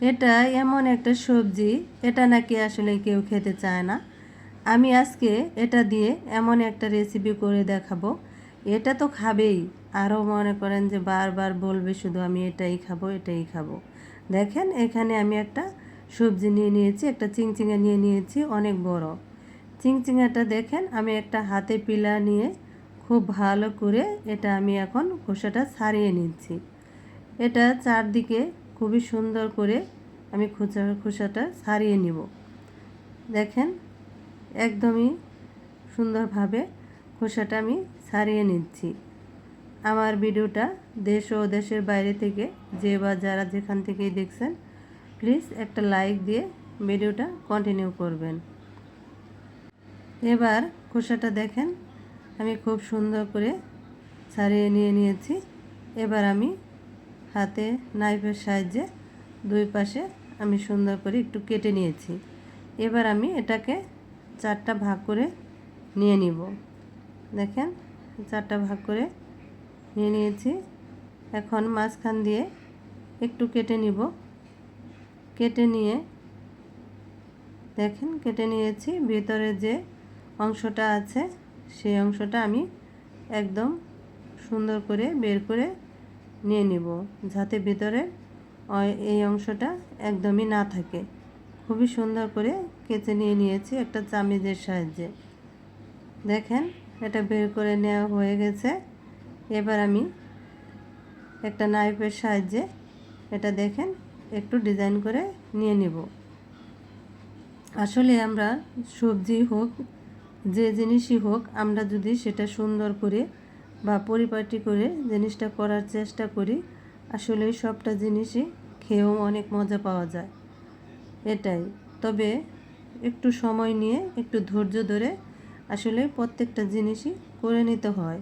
এটা এমন একটা সবজি, এটা নাকি আসলে কেউ খেতে চায় না। আমি আজকে এটা দিয়ে এমন একটা রেসিপি করে দেখাবো, এটা তো খাবেই, আরও মনে করেন যে বারবার বলবে শুধু আমি এটাই খাবো এটাই খাবো। দেখেন এখানে আমি একটা সবজি নিয়ে নিয়েছি, একটা চিংচিঙা নিয়ে নিয়েছি অনেক বড়। চিংচিঙাটা দেখেন আমি একটা হাতে পিলা নিয়ে খুব ভালো করে এটা আমি এখন খোসাটা ছাড়িয়ে নিচ্ছি। এটা চারদিকে খুবই সুন্দর করে আমি খোসাটা ছাড়িয়ে নিব। দেখেন একদমই সুন্দরভাবে খোসাটা আমি ছাড়িয়ে নিচ্ছি। আমার ভিডিওটা দেশ ও দেশের বাইরে থেকে যে বা যারা যেখান থেকেই দেখছেন প্লিজ একটা লাইক দিয়ে ভিডিওটা কন্টিনিউ করবেন। এবার খোসাটা দেখেন আমি খুব সুন্দর করে ছাড়িয়ে নিয়েছি। এবার আমি হাতে নাইফের সাহায্যে দুই পাশে আমি সুন্দর করে একটু কেটে নিয়েছি। এবার আমি এটাকে চারটা ভাগ করে নিয়ে নিব। দেখেন চারটা ভাগ করে নিয়ে নিয়েছি। এখন মাঝখান দিয়ে একটু কেটে নিব। কেটে নিয়ে দেখেন কেটে নিয়েছি, ভিতরে যে অংশটা আছে সেই অংশটা আমি একদম সুন্দর করে বের করে নিয়ে নিব, যাতে ভিতরে এই অংশটা একদমই না থাকে। খুবই সুন্দর করে কেটে নিয়ে নিয়েছি একটা চামিচের সাহায্যে। দেখেন এটা বের করে নেওয়া হয়ে গেছে। এবার আমি একটা নাইফের সাহায্যে এটা দেখেন একটু ডিজাইন করে নিয়ে নিব। আসলে আমরা সবজি হোক যে জিনিসই হোক, আমরা যদি সেটা সুন্দর করে বা পরিপাটি করে জিনিসটা করার চেষ্টা করি, আসলে সবটা জিনিসই খেয়েও অনেক মজা পাওয়া যায়। এটাই, তবে একটু সময় নিয়ে একটু ধৈর্য ধরে আসলে প্রত্যেকটা জিনিসই করে নিতে হয়।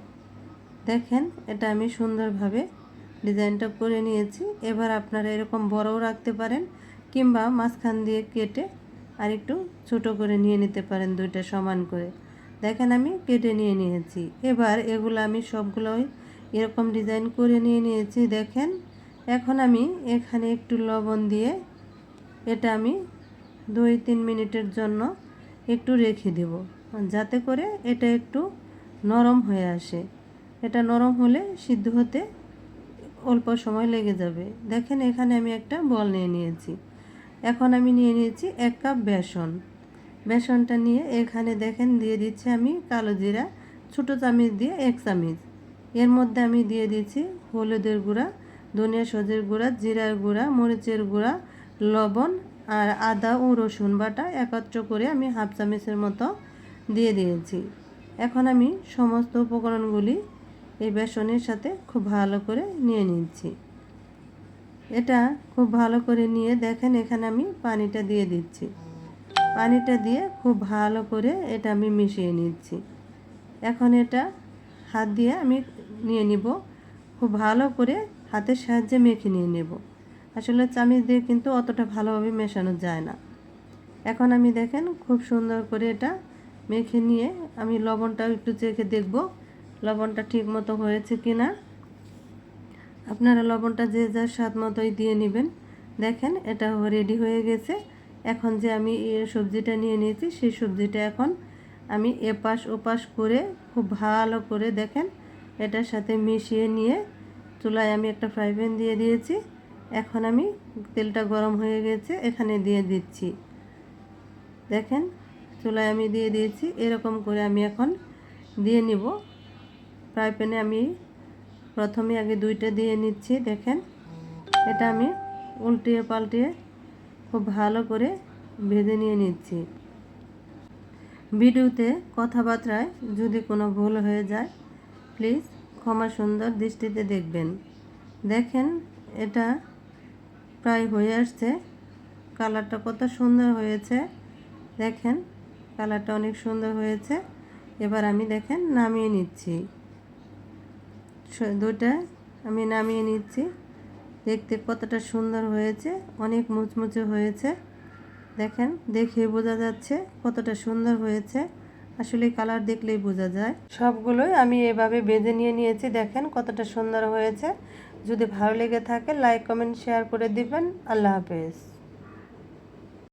দেখেন এটা আমি সুন্দরভাবে ডিজাইনটা করে নিয়েছি। এবার আপনারা এরকম বড়ও রাখতে পারেন কিংবা মাঝখান দিয়ে কেটে আর একটু ছোটো করে নিয়ে নিতে পারেন, দুইটা সমান করে। দেখেন আমি কেটে নিয়ে নিয়েছি। এবার এগুলো আমি সবগুলোই এরকম ডিজাইন করে নিয়ে নিয়েছি। দেখেন এখন আমি এখানে একটু লবণ দিয়ে এটা আমি 2-3 মিনিটের জন্য একটু রেখে দেব, যাতে করে এটা একটু নরম হয়ে আসে। এটা নরম হলে সিদ্ধ হতে অল্প সময় লেগে যাবে। দেখেন এখানে আমি একটা বল নিয়ে নিয়েছি। এখন আমি নিয়ে নিয়েছি 1 কাপ বেসন। বেসনটা নিয়ে এখানে দেখেন দিয়ে দিচ্ছি আমি কালো জিরা ছোটো চামচ দিয়ে 1 চামচ। এর মধ্যে আমি দিয়ে দিচ্ছি হলুদের গুঁড়া, ধনিয়া সজের গুঁড়া, জিরার গুঁড়া, মরিচের গুঁড়া, লবণ আর আদা ও রসুন বাটা একত্র করে আমি 1/2 চামচের মতো দিয়ে দিয়েছি। এখন আমি সমস্ত উপকরণগুলি এই বেসনের সাথে খুব ভালো করে নিয়ে নিচ্ছি। এটা খুব ভালো করে নিয়ে দেখেন এখানে আমি পানিটা দিয়ে দিচ্ছি। পানিটা দিয়ে খুব ভালো করে এটা আমি মিশিয়ে নিচ্ছি। এখন এটা হাত দিয়ে আমি নিয়ে নিব, খুব ভালো করে হাতের সাহায্যে মেখে নিয়ে নেব। আসলে চামচ দিয়ে কিন্তু অতটা ভালোভাবে মেশানো যায় না। এখন আমি দেখেন খুব সুন্দর করে এটা মেখে নিয়ে আমি লবণটাও একটু চেখে দেখব লবণটা ঠিক মতো হয়েছে কি না। আপনারা লবণটা যে যার স্বাদ মতোই দিয়ে নেবেন। দেখেন এটা রেডি হয়ে গেছে। এখন যে আমি সবজিটা নিয়ে নিয়েছি সেই সবজিটা এখন আমি এপাশ ওপাশ করে খুব ভালো করে দেখেন এটার সাথে মিশিয়ে নিয়ে চুলায় আমি একটা ফ্রাই প্যান দিয়ে দিয়েছি। এখন আমি তেলটা গরম হয়ে গেছে, এখানে দিয়ে দিচ্ছি। দেখেন চুলায় আমি দিয়ে দিয়েছি। এরকম করে আমি এখন দিয়ে নিব। ফ্রাই প্যানে আমি প্রথমে আগে 2টা দিয়ে নিচ্ছি। দেখেন এটা আমি উল্টিয়ে পাল্টিয়ে খুব ভালো করে ভেজে নিয়ে নিচ্ছি। ভিডিওতে কথাবার্তায় যদি কোনো ভুল হয়ে যায় প্লিজ ক্ষমা সুন্দর দৃষ্টিতে দেখবেন। দেখেন এটা প্রায় হয়ে আসছে। কালারটা কত সুন্দর হয়েছে, দেখেন কালারটা অনেক সুন্দর হয়েছে। এবার আমি দেখেন নামিয়ে নিচ্ছি। 2টা আমি নামিয়ে নিচ্ছি। দেখতে কতটা সুন্দর হয়েছে, অনেক মুচমুচে হয়েছে। দেখেন দেখে বোঝা যাচ্ছে কতটা সুন্দর হয়েছে। আসলে কালার দেখলেই বোঝা যায়। সবগুলোই আমি এভাবে ভেজে নিয়ে নিয়েছি। দেখেন কতটা সুন্দর হয়েছে। যদি ভালো লেগে থাকে লাইক কমেন্ট শেয়ার করে দিবেন। আল্লাহ হাফেজ।